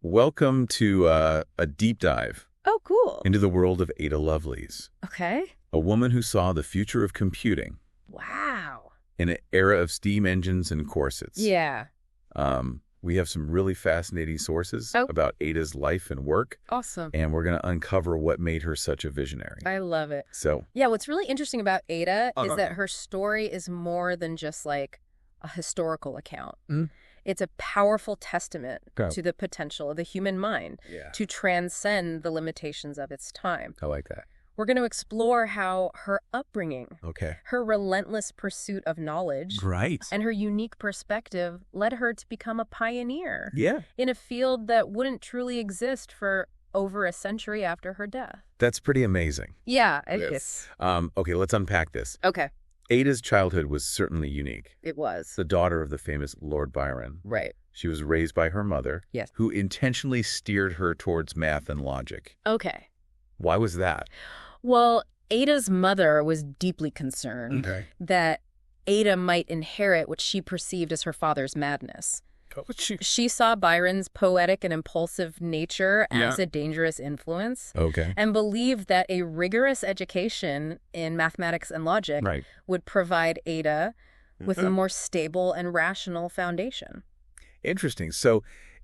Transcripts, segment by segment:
Welcome to a deep dive Oh, cool. into the world of Ada Lovelace, Okay. a woman who saw the future of computing Wow. in an era of steam engines and corsets. Yeah. We have some really fascinating sources about Ada's life and work, Awesome. and we're going to uncover what made her such a visionary. I love it. So, Yeah, what's really interesting about Ada is that her story is more than just like a historical account. It's a powerful testament to the potential of the human mind to transcend the limitations of its time. I like that. We're going to explore how her upbringing, Okay. her relentless pursuit of knowledge, Right. and her unique perspective led her to become a pioneer Yeah. in a field that wouldn't truly exist for over a century after her death. That's pretty amazing. Yeah. Okay, let's unpack this. Okay. Ada's childhood was certainly unique. It was. The daughter of the famous Lord Byron. Right. She was raised by her mother, Yes. who intentionally steered her towards math and logic. Okay. Why was that? Well, Ada's mother was deeply concerned that Ada might inherit what she perceived as her father's madness. She saw Byron's poetic and impulsive nature as a dangerous influence and believed that a rigorous education in mathematics and logic would provide Ada with a more stable and rational foundation. Interesting. So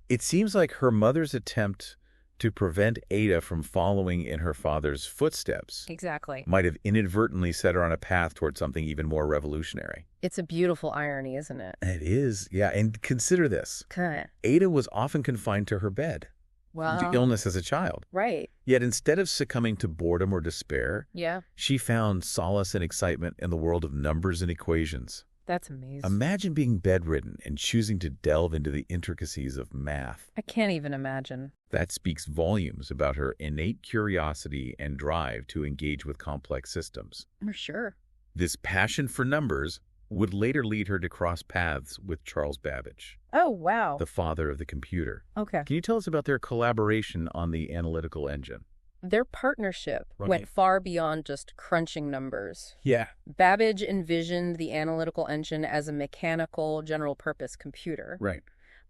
it seems like her mother's attempt to prevent Ada from following in her father's footsteps Exactly. might have inadvertently set her on a path towards something even more revolutionary. It's a beautiful irony, isn't it? It is, yeah. And consider this. Okay. Ada was often confined to her bed due to illness as a child. Right. Yet instead of succumbing to boredom or despair, Yeah. she found solace and excitement in the world of numbers and equations. That's amazing. Imagine being bedridden and choosing to delve into the intricacies of math. I can't even imagine. That speaks volumes about her innate curiosity and drive to engage with complex systems. For sure. This passion for numbers would later lead her to cross paths with Charles Babbage, Oh, wow. the father of the computer. Okay. Can you tell us about their collaboration on the analytical engine? Their partnership went far beyond just crunching numbers. Yeah. Babbage envisioned the analytical engine as a mechanical, general-purpose computer. Right.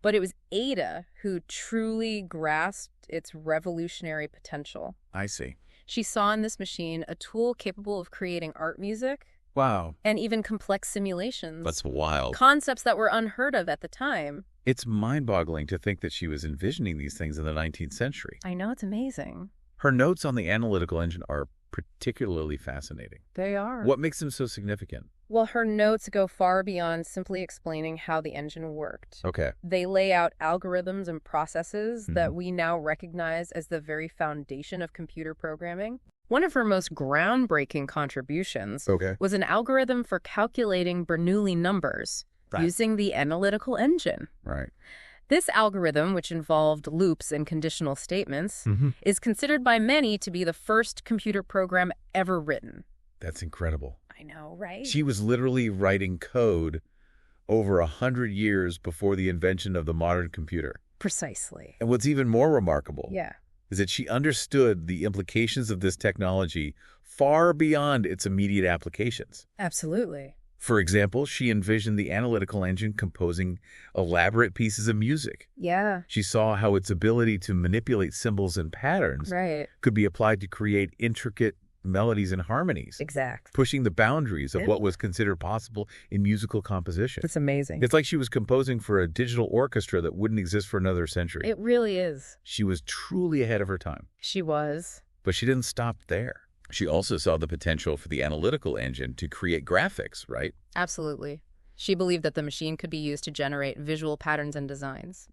But it was Ada who truly grasped its revolutionary potential. I see. She saw in this machine a tool capable of creating art music Wow. and even complex simulations. That's wild. Concepts that were unheard of at the time. It's mind-boggling to think that she was envisioning these things in the 19th century. I know, it's amazing. Her notes on the analytical engine are particularly fascinating. They are. What makes them so significant? Well, her notes go far beyond simply explaining how the engine worked. Okay. They lay out algorithms and processes that we now recognize as the very foundation of computer programming. One of her most groundbreaking contributions was an algorithm for calculating Bernoulli numbers using the analytical engine. Right. This algorithm, which involved loops and conditional statements, is considered by many to be the first computer program ever written. That's incredible. I know, right? She was literally writing code over 100 years before the invention of the modern computer. Precisely. And what's even more remarkable Yeah. is that she understood the implications of this technology far beyond its immediate applications. Absolutely. For example, she envisioned the analytical engine composing elaborate pieces of music. Yeah. She saw how its ability to manipulate symbols and patterns Right. could be applied to create intricate melodies and harmonies, Exact. pushing the boundaries of what was considered possible in musical composition. It's amazing. It's like she was composing for a digital orchestra that wouldn't exist for another century. It really is. She was truly ahead of her time. She was. But she didn't stop there. She also saw the potential for the analytical engine to create graphics, right? Absolutely. She believed that the machine could be used to generate visual patterns and designs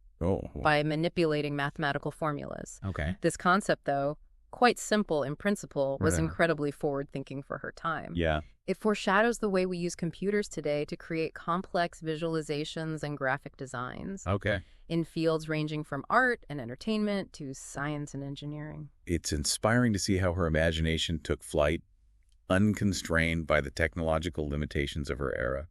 by manipulating mathematical formulas. Okay. This concept, though, quite simple in principle, was incredibly forward-thinking for her time. Yeah. It foreshadows the way we use computers today to create complex visualizations and graphic designs Okay. in fields ranging from art and entertainment to science and engineering. It's inspiring to see how her imagination took flight, unconstrained by the technological limitations of her era.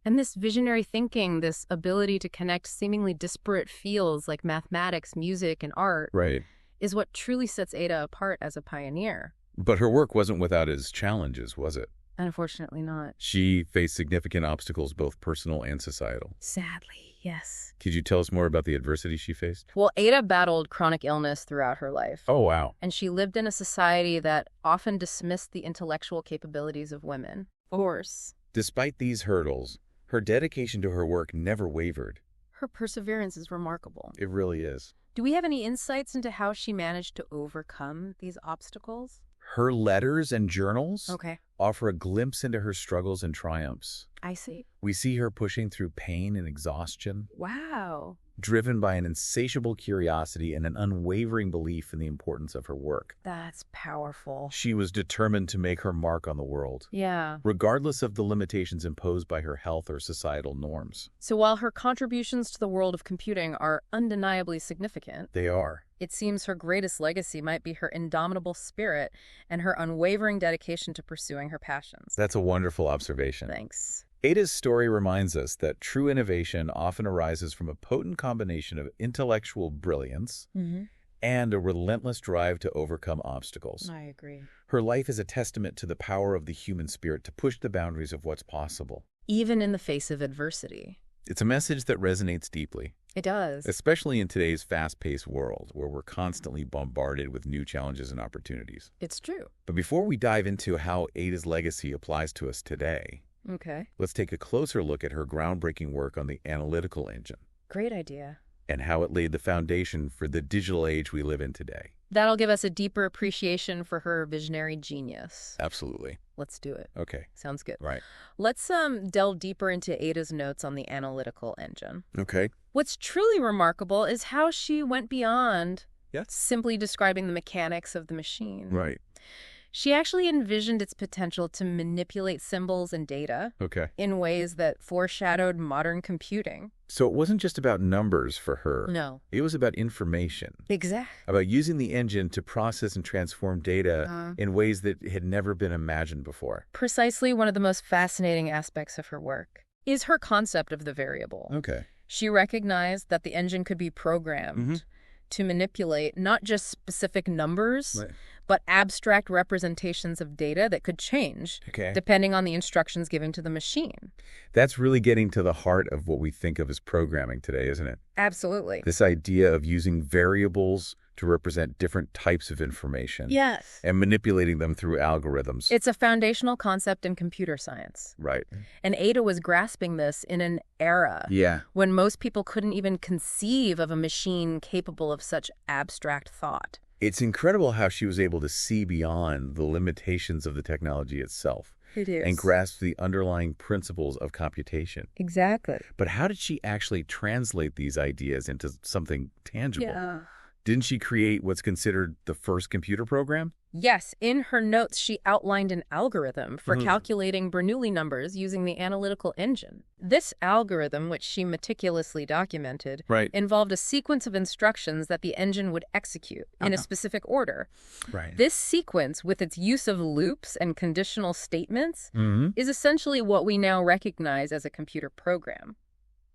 And this visionary thinking, this ability to connect seemingly disparate fields like mathematics, music, and art, Right. is what truly sets Ada apart as a pioneer. But her work wasn't without its challenges, was it? Unfortunately not. She faced significant obstacles, both personal and societal. Sadly, yes. Could you tell us more about the adversity she faced? Well, Ada battled chronic illness throughout her life. Oh, wow. And she lived in a society that often dismissed the intellectual capabilities of women. Of course. Despite these hurdles, her dedication to her work never wavered. Her perseverance is remarkable. It really is. Do we have any insights into how she managed to overcome these obstacles? Her letters and journals Okay. offer a glimpse into her struggles and triumphs. I see. We see her pushing through pain and exhaustion, Wow. driven by an insatiable curiosity and an unwavering belief in the importance of her work. That's powerful. She was determined to make her mark on the world, Yeah. regardless of the limitations imposed by her health or societal norms. So while her contributions to the world of computing are undeniably significant, They are. it seems her greatest legacy might be her indomitable spirit and her unwavering dedication to pursuing her passions. That's a wonderful observation. Thanks. Ada's story reminds us that true innovation often arises from a potent combination of intellectual brilliance and a relentless drive to overcome obstacles. I agree. Her life is a testament to the power of the human spirit to push the boundaries of what's possible. Even in the face of adversity. It's a message that resonates deeply, It does. especially in today's fast-paced world where we're constantly bombarded with new challenges and opportunities. It's true. But before we dive into how Ada's legacy applies to us today, Okay. let's take a closer look at her groundbreaking work on the analytical engine Great idea. and how it laid the foundation for the digital age we live in today. That'll give us a deeper appreciation for her visionary genius. Absolutely. Let's do it. Okay. Sounds good. Right. Let's delve deeper into Ada's notes on the analytical engine. Okay. What's truly remarkable is how she went beyond Yes. simply describing the mechanics of the machine. Right. She actually envisioned its potential to manipulate symbols and data Okay. in ways that foreshadowed modern computing. So it wasn't just about numbers for her. No. It was about information, Exactly. about using the engine to process and transform data in ways that had never been imagined before. Precisely one of the most fascinating aspects of her work is her concept of the variable. Okay. She recognized that the engine could be programmed to manipulate not just specific numbers, Right. but abstract representations of data that could change Okay. depending on the instructions given to the machine. That's really getting to the heart of what we think of as programming today, isn't it? Absolutely. This idea of using variables to represent different types of information. Yes. And manipulating them through algorithms. It's a foundational concept in computer science. Right. And Ada was grasping this in an era Yeah. when most people couldn't even conceive of a machine capable of such abstract thought. It's incredible how she was able to see beyond the limitations of the technology itself It is. and grasp the underlying principles of computation. Exactly. But how did she actually translate these ideas into something tangible? Yeah. Didn't she create what's considered the first computer program? Yes, in her notes, she outlined an algorithm for calculating Bernoulli numbers using the analytical engine. This algorithm, which she meticulously documented, involved a sequence of instructions that the engine would execute in a specific order. Right. This sequence, with its use of loops and conditional statements, is essentially what we now recognize as a computer program.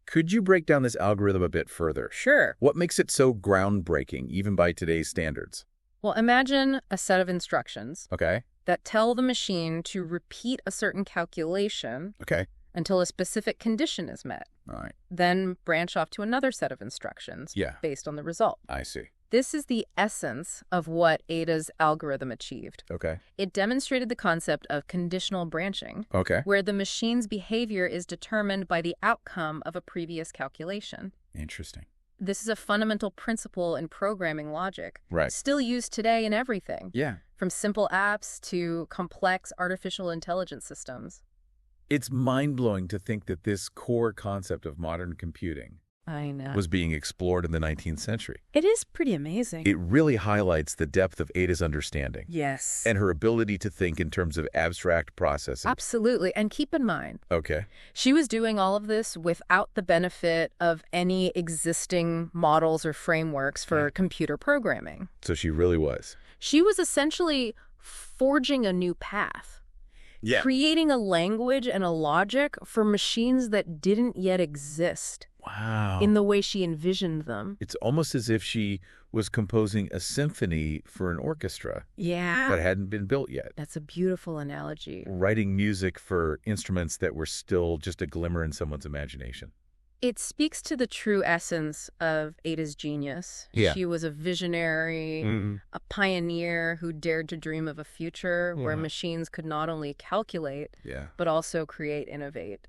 Could you break down this algorithm a bit further? Sure. What makes it so groundbreaking, even by today's standards? Well, imagine a set of instructions Okay. that tell the machine to repeat a certain calculation Okay. until a specific condition is met. All right. Then branch off to another set of instructions based on the result. I see. This is the essence of what Ada's algorithm achieved. Okay. It demonstrated the concept of conditional branching, Okay. where the machine's behavior is determined by the outcome of a previous calculation. Interesting. This is a fundamental principle in programming logic, Right. still used today in everything, Yeah. from simple apps to complex artificial intelligence systems. It's mind-blowing to think that this core concept of modern computing I know. was being explored in the 19th century. It is pretty amazing. It really highlights the depth of Ada's understanding Yes. and her ability to think in terms of abstract processing. Absolutely. And keep in mind, Okay. she was doing all of this without the benefit of any existing models or frameworks for computer programming. So she really was. She was essentially forging a new path, creating a language and a logic for machines that didn't yet exist. Wow. in the way she envisioned them. It's almost as if she was composing a symphony for an orchestra that hadn't been built yet. That's a beautiful analogy. Writing music for instruments that were still just a glimmer in someone's imagination. It speaks to the true essence of Ada's genius. Yeah. She was a visionary, a pioneer who dared to dream of a future where machines could not only calculate, but also create, innovate,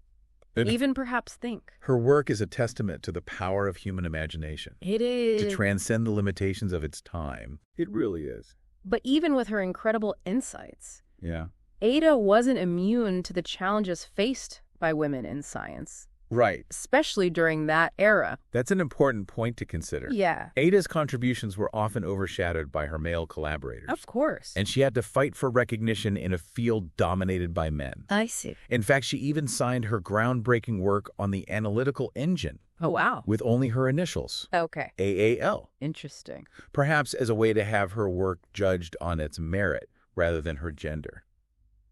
even perhaps think. Her work is a testament to the power of human imagination. It is. To transcend the limitations of its time. It really is. But even with her incredible insights, Yeah. Ada wasn't immune to the challenges faced by women in science. Right. Especially during that era. That's an important point to consider. Yeah. Ada's contributions were often overshadowed by her male collaborators. Of course. And she had to fight for recognition in a field dominated by men. I see. In fact, she even signed her groundbreaking work on the analytical engine. Oh, wow. With only her initials. Okay. AAL. Interesting. Perhaps as a way to have her work judged on its merit rather than her gender.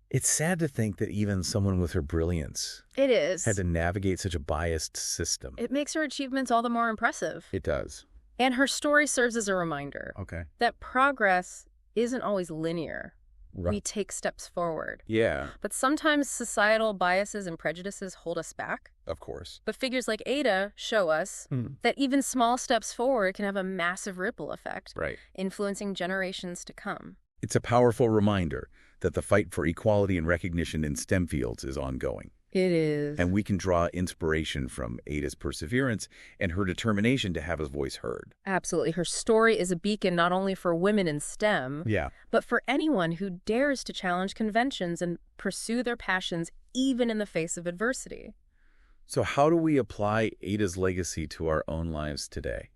It's sad to think that even someone with her brilliance It is. had to navigate such a biased system. It makes her achievements all the more impressive. It does. And her story serves as a reminder that progress isn't always linear. Right. We take steps forward. Yeah. But sometimes societal biases and prejudices hold us back. Of course. But figures like Ada show us that even small steps forward can have a massive ripple effect, influencing generations to come. It's a powerful reminder that the fight for equality and recognition in STEM fields is ongoing. It is. And we can draw inspiration from Ada's perseverance and her determination to have his voice heard. Absolutely. Her story is a beacon not only for women in STEM, but for anyone who dares to challenge conventions and pursue their passions even in the face of adversity. So how do we apply Ada's legacy to our own lives today?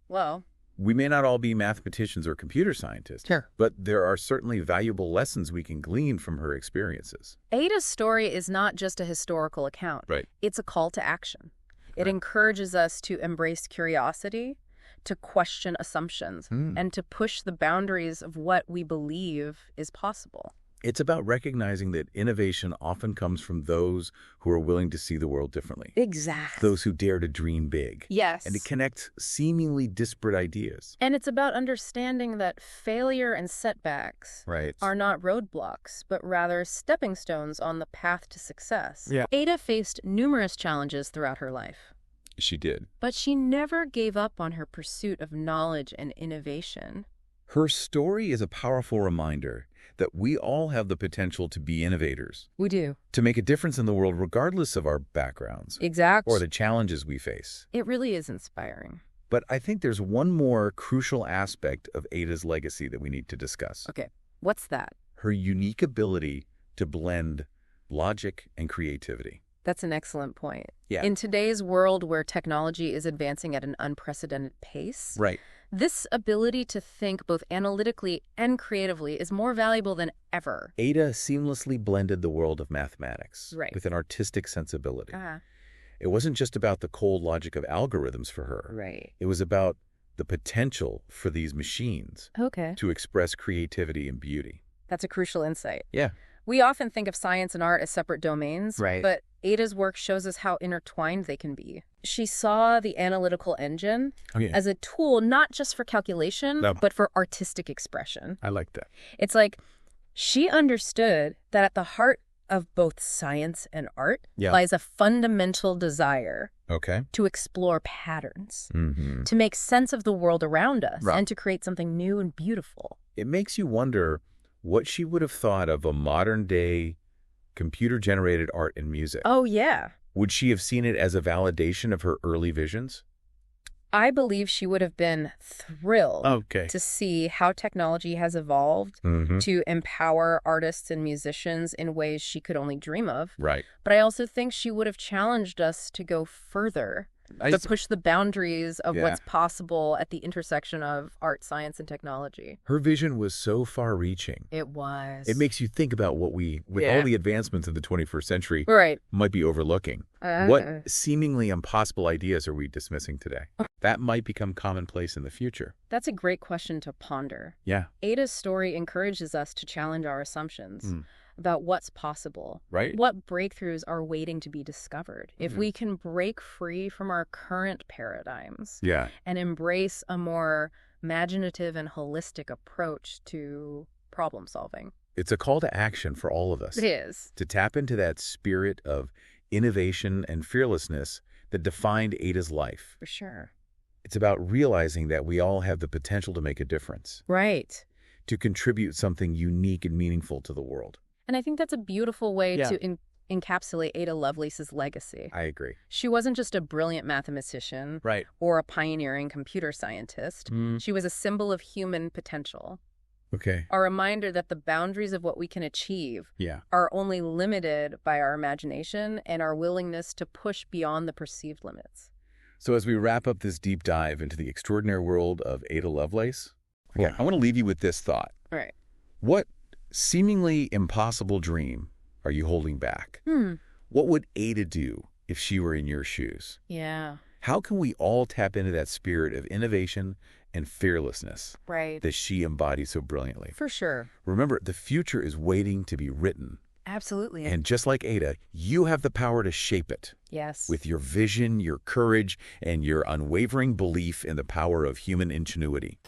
Well, we may not all be mathematicians or computer scientists, but there are certainly valuable lessons we can glean from her experiences. Ada's story is not just a historical account. It's a call to action. It encourages us to embrace curiosity, to question assumptions, and to push the boundaries of what we believe is possible. It's about recognizing that innovation often comes from those who are willing to see the world differently. Exactly. Those who dare to dream big. Yes. And to connect seemingly disparate ideas. And it's about understanding that failure and setbacks are not roadblocks, but rather stepping stones on the path to success. Ada faced numerous challenges throughout her life. She did. But she never gave up on her pursuit of knowledge and innovation. Her story is a powerful reminder that we all have the potential to be innovators. We do. To make a difference in the world regardless of our backgrounds. Exactly. Or the challenges we face. It really is inspiring. But I think there's one more crucial aspect of Ada's legacy that we need to discuss. Okay. What's that? Her unique ability to blend logic and creativity. That's an excellent point. Yeah. In today's world where technology is advancing at an unprecedented pace, this ability to think both analytically and creatively is more valuable than ever. Ada seamlessly blended the world of mathematics with an artistic sensibility. It wasn't just about the cold logic of algorithms for her. It was about the potential for these machines to express creativity and beauty. That's a crucial insight. Yeah. We often think of science and art as separate domains, but Ada's work shows us how intertwined they can be. She saw the analytical engine as a tool not just for calculation, but for artistic expression. I like that. It's like she understood that at the heart of both science and art lies a fundamental desire to explore patterns, to make sense of the world around us, and to create something new and beautiful. It makes you wonder what she would have thought of a modern-day computer-generated art and music. Oh, yeah. Would she have seen it as a validation of her early visions? I believe she would have been thrilled to see how technology has evolved to empower artists and musicians in ways she could only dream of. But I also think she would have challenged us to go further, to push the boundaries of what's possible at the intersection of art, science, and technology. Her vision was so far-reaching. It was. It makes you think about what we, with all the advancements of the 21st century, might be overlooking. What seemingly impossible ideas are we dismissing today? That might become commonplace in the future. That's a great question to ponder. Ada's story encourages us to challenge our assumptions. about what's possible. Right. What breakthroughs are waiting to be discovered. If we can break free from our current paradigms and embrace a more imaginative and holistic approach to problem solving. It's a call to action for all of us. It is. To tap into that spirit of innovation and fearlessness that defined Ada's life. For sure. It's about realizing that we all have the potential to make a difference. Right. To contribute something unique and meaningful to the world. And I think that's a beautiful way to encapsulate Ada Lovelace's legacy. I agree. She wasn't just a brilliant mathematician or a pioneering computer scientist. She was a symbol of human potential. Okay. A reminder that the boundaries of what we can achieve are only limited by our imagination and our willingness to push beyond the perceived limits. So as we wrap up this deep dive into the extraordinary world of Ada Lovelace, I want to leave you with this thought. All right. What seemingly impossible dream are you holding back? What would Ada do if she were in your shoes? Yeah. How can we all tap into that spirit of innovation and fearlessness that she embodies so brilliantly? For sure. Remember, the future is waiting to be written. Absolutely. And just like Ada, you have the power to shape it. Yes. With your vision, your courage, and your unwavering belief in the power of human ingenuity.